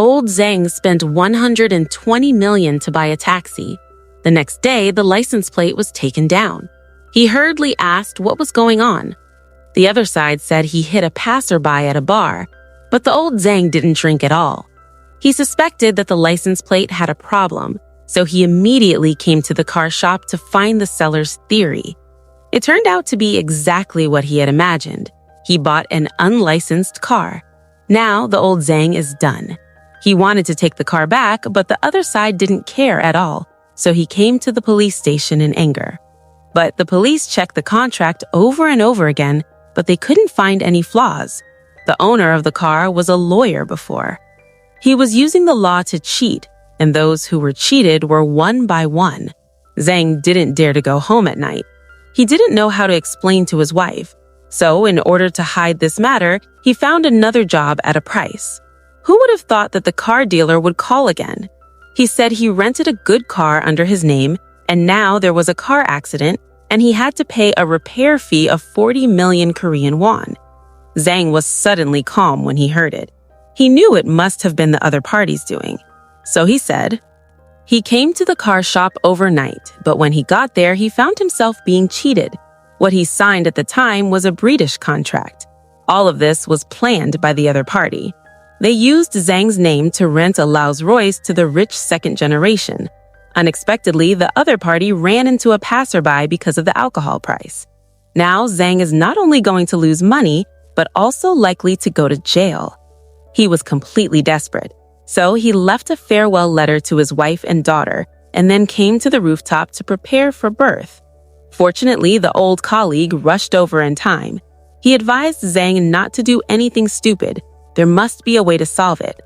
Old Zhang spent 120 million to buy a taxi. The next day, the license plate was taken down. He hurriedly asked what was going on. The other side said he hit a passerby at a bar, but the old Zhang didn't drink at all. He suspected that the license plate had a problem, so he immediately came to the car shop to find the seller's theory. It turned out to be exactly what he had imagined. He bought an unlicensed car. Now the old Zhang is done. He wanted to take the car back, but the other side didn't care at all, so he came to the police station in anger. But the police checked the contract over and over again, but they couldn't find any flaws. The owner of the car was a lawyer before. He was using the law to cheat, and those who were cheated were one by one. Zhang didn't dare to go home at night. He didn't know how to explain to his wife. So, in order to hide this matter, he found another job at a price. Who would have thought that the car dealer would call again? He said he rented a good car under his name, and now there was a car accident, and he had to pay a repair fee of 40 million Korean won. Zhang was suddenly calm when he heard it. He knew it must have been the other party's doing. So he said, he came to the car shop overnight, but when he got there, he found himself being cheated. What he signed at the time was a British contract. All of this was planned by the other party. They used Zhang's name to rent a Rolls-Royce to the rich second generation. Unexpectedly, the other party ran into a passerby because of the alcohol price. Now, Zhang is not only going to lose money, but also likely to go to jail. He was completely desperate, so he left a farewell letter to his wife and daughter, and then came to the rooftop to prepare for birth. Fortunately, the old colleague rushed over in time. He advised Zhang not to do anything stupid. There must be a way to solve it.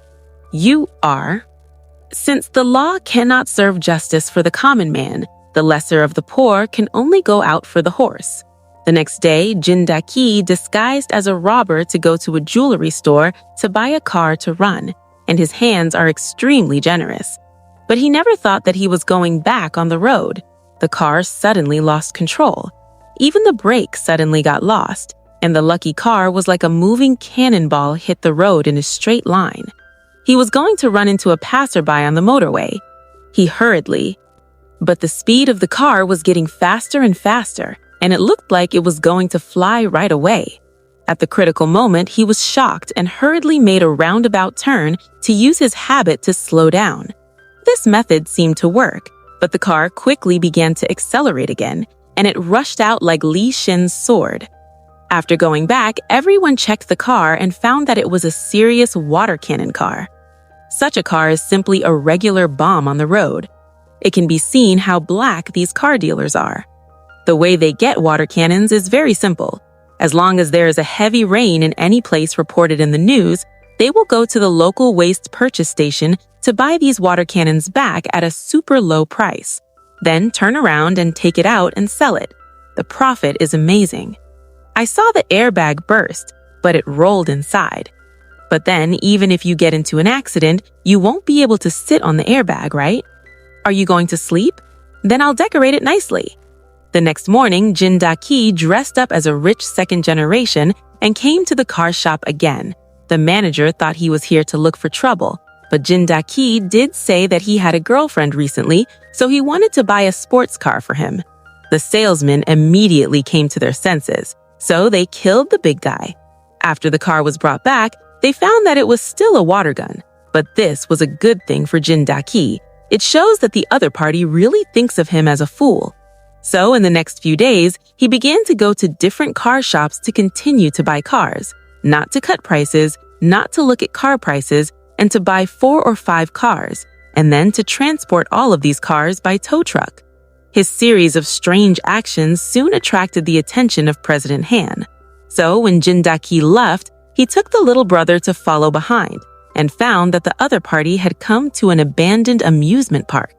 Since the law cannot serve justice for the common man, the lesser of the poor can only go out for the horse. The next day, Jin Da-ki disguised as a robber to go to a jewelry store to buy a car to run, and his hands are extremely generous. But he never thought that he was going back on the road. The car suddenly lost control. Even the brakes suddenly got lost, and the lucky car was like a moving cannonball hit the road in a straight line. He was going to run into a passerby on the motorway. But the speed of the car was getting faster and faster, and it looked like it was going to fly right away. At the critical moment, he was shocked and hurriedly made a roundabout turn to use his habit to slow down. This method seemed to work, but the car quickly began to accelerate again, and it rushed out like Lee Je-hoon's sword. After going back, everyone checked the car and found that it was a serious water cannon car. Such a car is simply a regular bomb on the road. It can be seen how black these car dealers are. The way they get water cannons is very simple. As long as there is a heavy rain in any place reported in the news, they will go to the local waste purchase station to buy these water cannons back at a super low price, then turn around and take it out and sell it. The profit is amazing. I saw the airbag burst, but it rolled inside. But then, even if you get into an accident, you won't be able to sit on the airbag, right? Are you going to sleep? Then I'll decorate it nicely. The next morning, Jin Da-ki dressed up as a rich second generation and came to the car shop again. The manager thought he was here to look for trouble, but Jin Da-ki did say that he had a girlfriend recently, so he wanted to buy a sports car for him. The salesman immediately came to their senses, so they killed the big guy. After the car was brought back, they found that it was still a water gun, but this was a good thing for Jin Da-ki. It shows that the other party really thinks of him as a fool. So in the next few days, he began to go to different car shops to continue to buy cars, not to cut prices, not to look at car prices, and to buy 4 or 5 cars, and then to transport all of these cars by tow truck. His series of strange actions soon attracted the attention of President Han. So when Jin Da-ki left, he took the little brother to follow behind and found that the other party had come to an abandoned amusement park.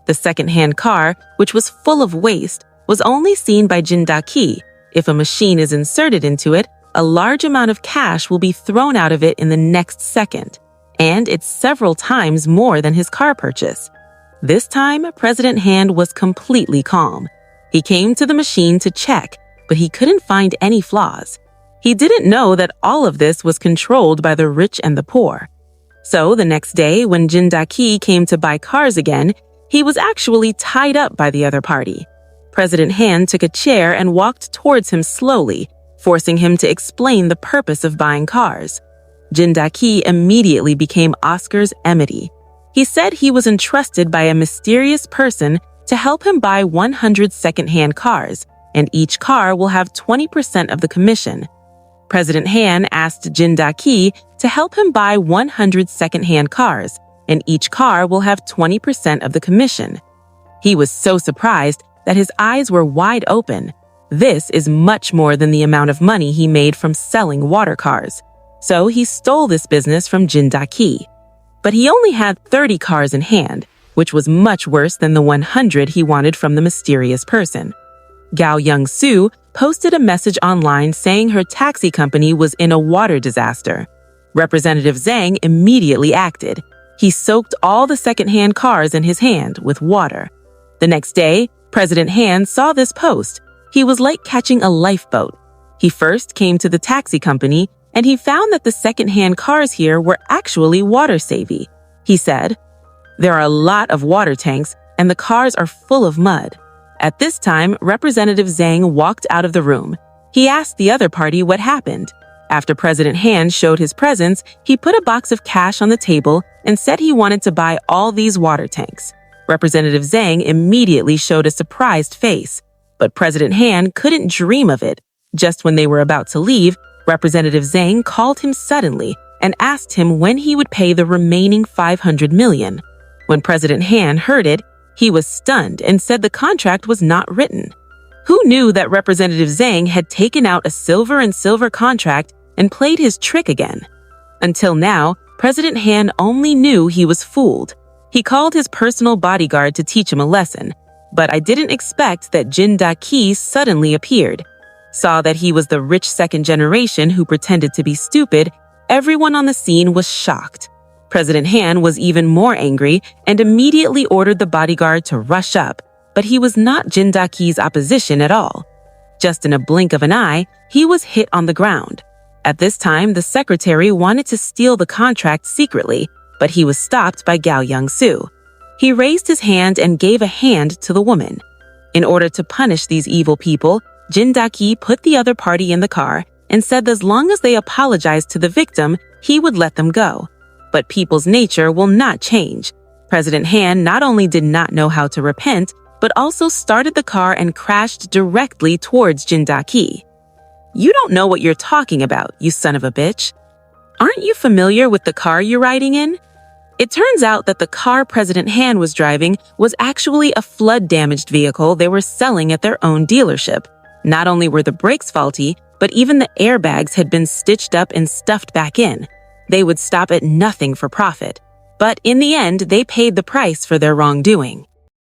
The second-hand car, which was full of waste, was only seen by Jin Da-ki. If a machine is inserted into it, a large amount of cash will be thrown out of it in the next second, and it's several times more than his car purchase. This time, President Han was completely calm. He came to the machine to check, but he couldn't find any flaws. He didn't know that all of this was controlled by the rich and the poor. So the next day, when Jin Da-ki came to buy cars again, he was actually tied up by the other party. President Han took a chair and walked towards him slowly, forcing him to explain the purpose of buying cars. Jin Da-ki immediately became Oscar's enemy. He said he was entrusted by a mysterious person to help him buy 100 second-hand cars, and each car will have 20% of the commission. President Han asked Jin Da-ki to help him buy 100 second-hand cars, and each car will have 20% of the commission. He was so surprised that his eyes were wide open. This is much more than the amount of money he made from selling water cars. So he stole this business from Jin Da-ki. But he only had 30 cars in hand, which was much worse than the 100 he wanted from the mysterious person. Gao Young-soo posted a message online saying her taxi company was in a water disaster. Representative Zhang immediately acted. He soaked all the second-hand cars in his hand with water. The next day, President Han saw this post. He was like catching a lifeboat. He first came to the taxi company, and he found that the second-hand cars here were actually water-savvy. He said, "There are a lot of water tanks, and the cars are full of mud." At this time, Representative Zhang walked out of the room. He asked the other party what happened. After President Han showed his presence, he put a box of cash on the table and said he wanted to buy all these water tanks. Representative Zhang immediately showed a surprised face, but President Han couldn't dream of it. Just when they were about to leave, Representative Zhang called him suddenly and asked him when he would pay the remaining 500 million. When President Han heard it, he was stunned and said the contract was not written. Who knew that Representative Zhang had taken out a silver contract and played his trick again? Until now, President Han only knew he was fooled. He called his personal bodyguard to teach him a lesson, but I didn't expect that Jin Da-ki suddenly appeared. Saw that he was the rich second generation who pretended to be stupid. Everyone on the scene was shocked. President Han was even more angry and immediately ordered the bodyguard to rush up, but he was not Jin Da-ki's opposition at all. Just in a blink of an eye, he was hit on the ground. At this time, the secretary wanted to steal the contract secretly, but he was stopped by Gao Young-soo. He raised his hand and gave a hand to the woman. In order to punish these evil people, Jin Da-ki put the other party in the car and said as long as they apologized to the victim, he would let them go. But people's nature will not change. President Han not only did not know how to repent, but also started the car and crashed directly towards Jin Da-ki. "You don't know what you're talking about, you son of a bitch. Aren't you familiar with the car you're riding in?" It turns out that the car President Han was driving was actually a flood-damaged vehicle they were selling at their own dealership. Not only were the brakes faulty, but even the airbags had been stitched up and stuffed back in. They would stop at nothing for profit. But in the end, they paid the price for their wrongdoing.